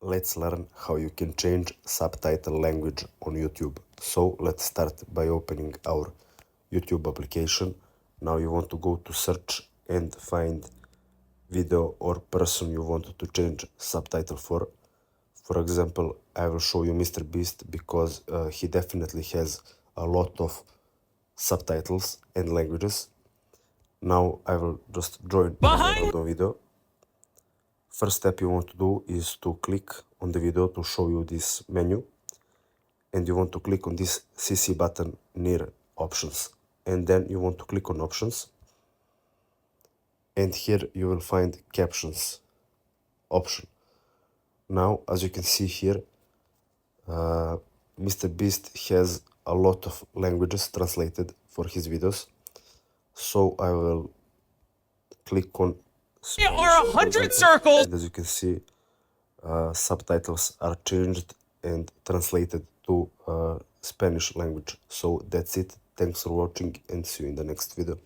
Let's learn how you can change subtitle language on YouTube. So let's start by opening our YouTube application. Now you want to go to search and find video or person you want to change subtitle for. For example, I will show you Mr. Beast because he definitely has a lot of subtitles and languages. Now I will just join a random video. First step you want to do is to click on the video to show you this menu, and you want to click on this CC button near options, and then you want to click on options, and here you will find captions option. Now as you can see here, Mr. Beast has a lot of languages translated for his videos, so I will click on Spanish, There are 100 circles! and as you can see, subtitles are changed and translated to Spanish language. So that's it. Thanks for watching and see you in the next video.